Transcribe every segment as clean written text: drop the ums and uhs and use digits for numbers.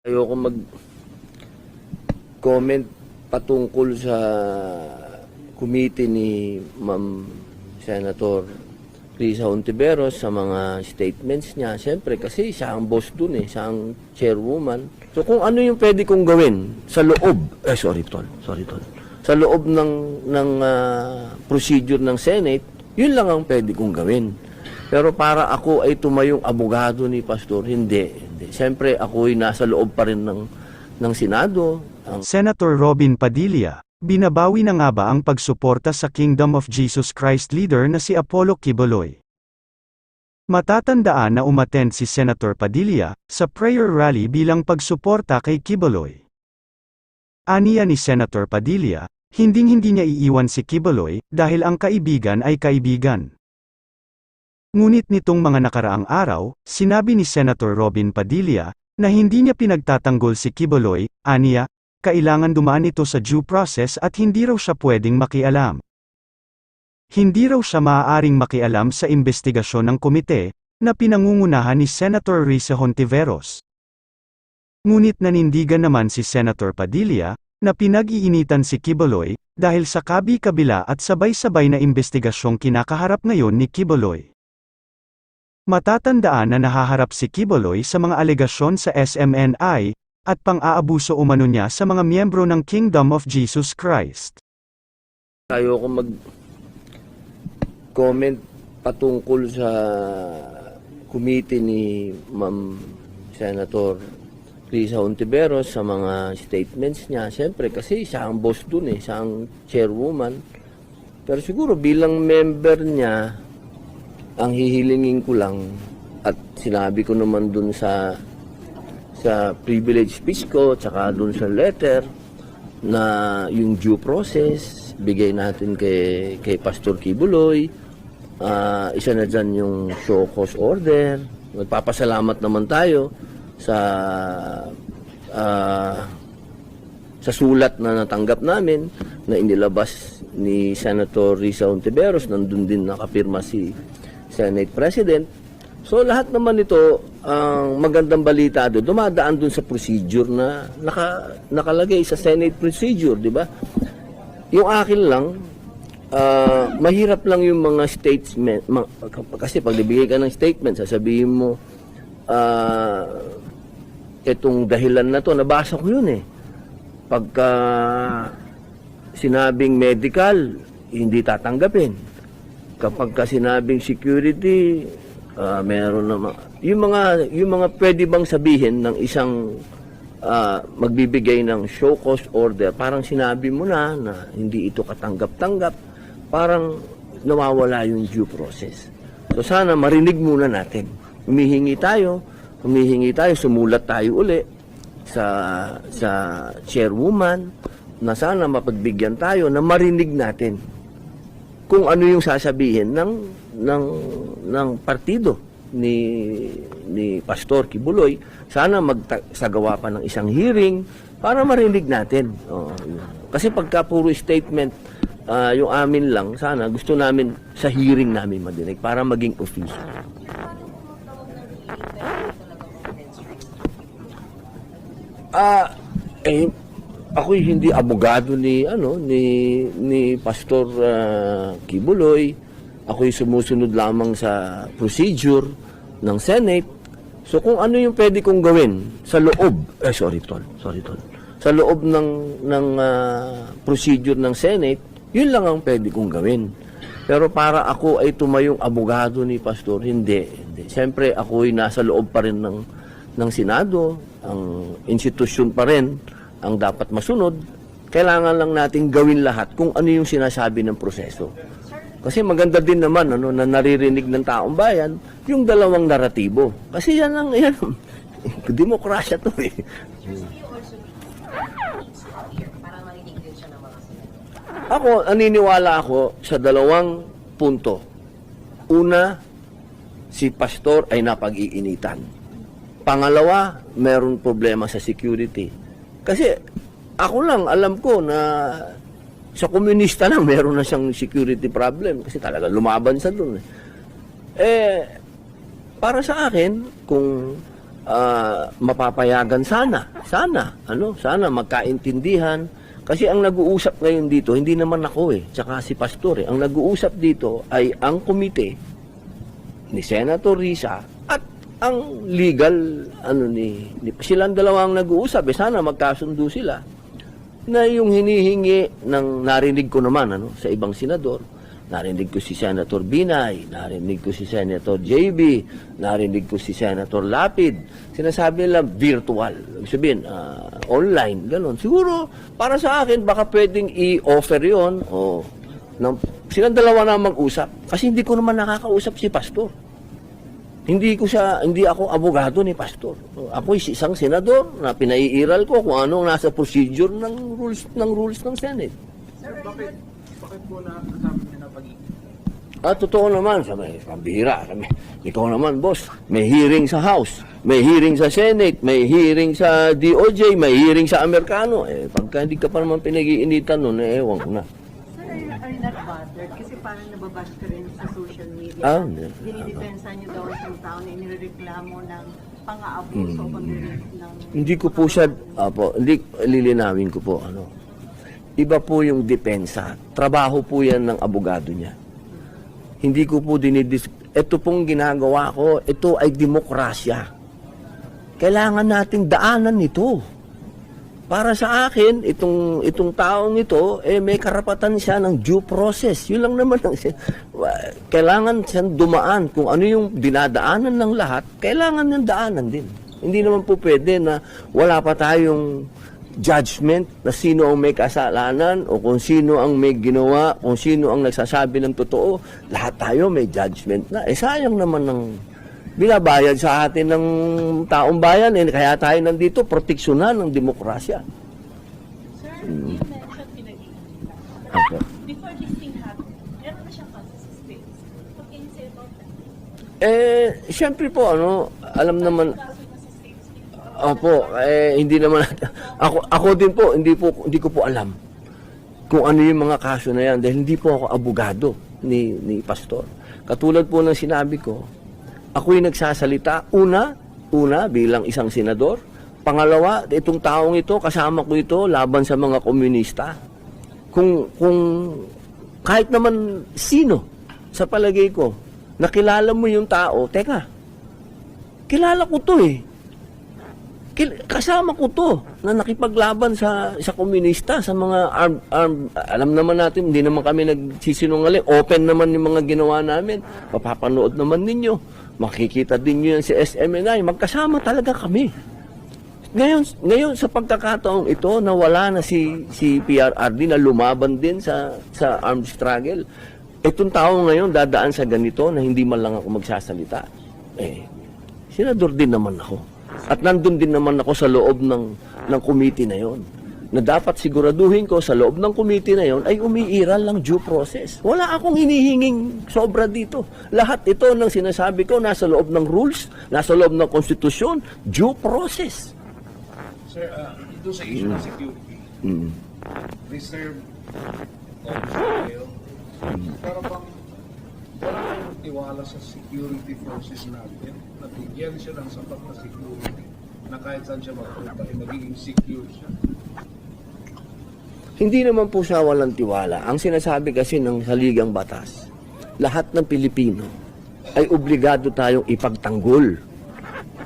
Ayoko mag-comment patungkol sa committee ni Ma'am Senator Risa Hontiveros sa mga statements niya. Siyempre, kasi siya ang boss dun siya ang chairwoman. So kung ano yung pwede kong gawin sa loob, sorry tol. Sa loob ng procedure ng Senate, yun lang ang pwede kong gawin. Pero para ako ay tumayong abogado ni Pastor, hindi. Siyempre, ako'y nasa loob pa rin ng Senado. Senator Robin Padilla, binabawi na nga ba ang pagsuporta sa Kingdom of Jesus Christ leader na si Apollo Quiboloy? Matatandaan na umattend si Senator Padilla sa prayer rally bilang pagsuporta kay Quiboloy. Aniya ni Senator Padilla, hinding-hindi niya iiwan si Quiboloy dahil ang kaibigan ay kaibigan. Ngunit nitong mga nakaraang araw, sinabi ni Senator Robin Padilla na hindi niya pinagtatanggol si Quiboloy. Aniya, kailangan dumaan ito sa due process at hindi raw siya pwedeng makialam. Hindi raw siya maaaring makialam sa investigasyon ng komite na pinangungunahan ni Senator Risa Hontiveros. Ngunit nanindigan naman si Senator Padilla na pinag-iinitan si Quiboloy dahil sa kabi-kabila at sabay-sabay na investigasyong kinakaharap ngayon ni Quiboloy. Matatandaan na nahaharap si Quiboloy sa mga alegasyon sa SMNI at pang-aabuso umano niya sa mga miyembro ng Kingdom of Jesus Christ. Ayoko mag-comment patungkol sa committee ni Ma'am Senator Risa Hontiveros sa mga statements niya. Siyempre, kasi siya ang boss dun siya ang chairwoman. Pero siguro bilang member niya, ang hihilingin ko lang, at sinabi ko naman dun sa privilege speech ko, tsaka dun sa letter, na yung due process, bigay natin kay Pastor Quiboloy. Isa na dyan yung show cause order. Magpapasalamat naman tayo sa sulat na natanggap namin na inilabas ni Senator Risa Hontiveros. Nandun din nakapirma si Senate President. So lahat naman ito, ang magandang balita doon, dumadaan doon sa procedure na nakalagay sa Senate procedure, di ba? Yung akin lang, mahirap lang yung mga statement, kasi pag nabigay ka ng statement, sasabihin mo, itong dahilan na to, nabasa ko yun Pagka sinabing medical, hindi tatanggapin. Kapag sinabing security, meron naman yung mga pwede bang sabihin ng isang magbibigay ng show cause order, parang sinabi mo na hindi ito katanggap-tanggap, parang nawawala yung due process. So sana marinig muna natin. Humihingi tayo, sumulat tayo uli sa chairwoman na sana mapagbigyan tayo na marinig natin kung ano yung sasabihin ng partido ni Pastor Quiboloy. Sana magsagawa pa ng isang hearing para marinig natin. Kasi pagka puro statement, yung amin lang, sana gusto namin sa hearing namin madinig para maging official. Ako'y hindi abogado ni Pastor Quiboloy. Ako'y sumusunod lamang sa procedure ng Senate. So kung ano yung pwede kong gawin sa loob, sorry tol. Sa loob ng procedure ng Senate, yun lang ang pwede kong gawin. Pero para ako ay tumayong abogado ni Pastor, hindi. Siyempre, ako'y nasa loob pa rin ng Senado. Ang institusyon pa rin ang dapat masunod. Kailangan lang natin gawin lahat kung ano yung sinasabi ng proseso. Kasi maganda din naman na naririnig ng taong bayan yung dalawang naratibo. Kasi yan demokrasya to Ako, naniniwala ako sa dalawang punto. Una, si Pastor ay napag-iinitan. Pangalawa, meron problema sa security. Kasi ako lang, alam ko na sa komunista lang, meron na siyang security problem. Kasi talaga lumaban siya doon. Para sa akin, kung mapapayagan sana, sana magkaintindihan. Kasi ang nag-uusap ngayon dito, hindi naman ako tsaka si Pastor Ang nag-uusap dito ay ang komite ni Senator Risa at ang legal, silang dalawang nag-uusap, sana magkasundo sila na yung hinihingi ng narinig ko naman sa ibang senador. Narinig ko si Senator Binay, narinig ko si Senator JB, narinig ko si Senator Lapid. Sinasabi nila virtual, ibig sabihin online, gano'n. Siguro para sa akin baka pwedeng i-offer 'yon o silang dalawa na mag-usap kasi hindi ko naman nakakausap si Pastor. Hindi ako abogado ni Pastor. Ako isang senador na pinaiiral ko kung anong nasa procedure ng rules ng Senate. Sir, bakit po na kasama niyo na pag-ibig? Totoo naman, pambihira. Ikaw naman, boss, may hearing sa House, may hearing sa Senate, may hearing sa DOJ, may hearing sa Amerikano. Pagka hindi ka pa naman pinag-iinitan nun, ewan ko na. Sir, are you not bothered? Kasi parang nababash ka rin sa social media. Dinidepensa niyo daw isang tao na inireklamo ng pang-aabuso o pag-rape ng... Hindi ko po siya, hindi lilinawin ko po, Iba po yung depensa. Trabaho po yan ng abogado niya. Hindi ko po ito pong ginagawa ko, ito ay demokrasya. Kailangan nating daanan ito. Para sa akin, itong taong ito, may karapatan siya ng due process. Yun lang naman. Kailangan siyang dumaan. Kung ano yung dinadaanan ng lahat, kailangan niyang daanan din. Hindi naman po pwede na wala pa tayong judgment na sino ang may kasalanan o kung sino ang may ginawa, kung sino ang nagsasabi ng totoo. Lahat tayo may judgment na. Sayang naman ng binabayad sa atin ng taong bayan. Kaya tayo nandito, proteksyonan ng demokrasya. Sir, you mentioned pinag-iinita. Okay. Before this thing happened, meron na siyang consistent. What can you say about that? Siyempre po, alam naman, Kaso na sa states, opo, hindi naman, ako din po, hindi ko po alam kung ano yung mga kaso na yan dahil hindi po ako abogado ni Pastor. Katulad po ng sinabi ko, ako'y nagsasalita, una bilang isang senador, pangalawa, itong taong ito, kasama ko ito, laban sa mga komunista. Kung kahit naman sino, sa palagay ko, nakilala mo yung tao, teka, kilala ko to kasama ko to na nakipaglaban sa komunista, sa mga alam naman natin, hindi naman kami nagsisinungaling, open naman yung mga ginawa namin, mapapanood naman ninyo, makikita din nyo yan si SMNI, magkasama talaga kami. Ngayon sa pagkakataong ito, nawala na si PRRD na lumaban din sa armed struggle. Itong tao ngayon dadaan sa ganito na hindi man lang ako magsasalita. Senador din naman ako. At nandun din naman ako sa loob ng committee na yon. Na dapat siguraduhin ko sa loob ng committee na yon ay umiiral lang due process. Wala akong hinihinging sobra dito. Lahat ito ng sinasabi ko nasa loob ng rules, nasa loob ng konstitusyon, due process. Sir, ito sa issue ng security, reserve officer kayo, pero bang wala kayong tiwala sa security forces natin na bigyan siya ng sapat na security na kahit saan siya magpunta ay magiging secure siya? Hindi naman po siya walang tiwala. Ang sinasabi kasi ng saligang batas, lahat ng Pilipino ay obligado tayong ipagtanggol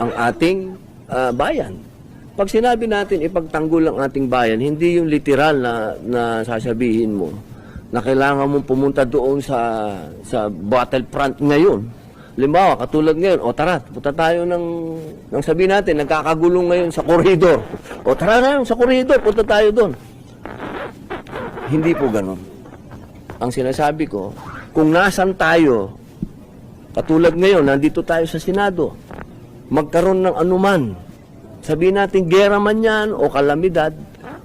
ang ating bayan. Pag sinabi natin ipagtanggol ang ating bayan, hindi yung literal na sasabihin mo na kailangan mong pumunta doon sa battlefront ngayon. Limbawa, katulad ngayon, tara, punta tayo ng sabihin natin, nagkakagulong ngayon sa koridor. Tara na sa koridor, punta tayo doon. Hindi po ganun. Ang sinasabi ko, kung nasan tayo, katulad ngayon, nandito tayo sa Senado, magkaroon ng anuman, sabihin natin, gera man yan o kalamidad,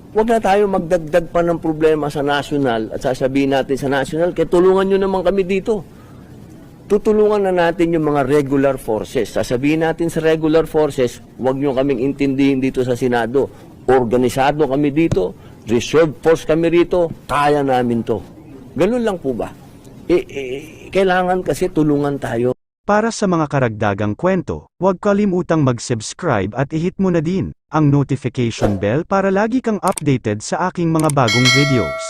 huwag na tayo magdagdag pa ng problema sa national at sasabihin natin sa national, kaya tulungan nyo naman kami dito. Tutulungan na natin yung mga regular forces. Sasabihin natin sa regular forces, huwag nyo kaming intindihin dito sa Senado. Organisado kami dito, reserve force kami rito, kaya namin to. Ganun lang po ba? Kailangan kasi tulungan tayo. Para sa mga karagdagang kwento, huwag kalimutang mag-subscribe at i-hit mo na din ang notification bell para lagi kang updated sa aking mga bagong videos.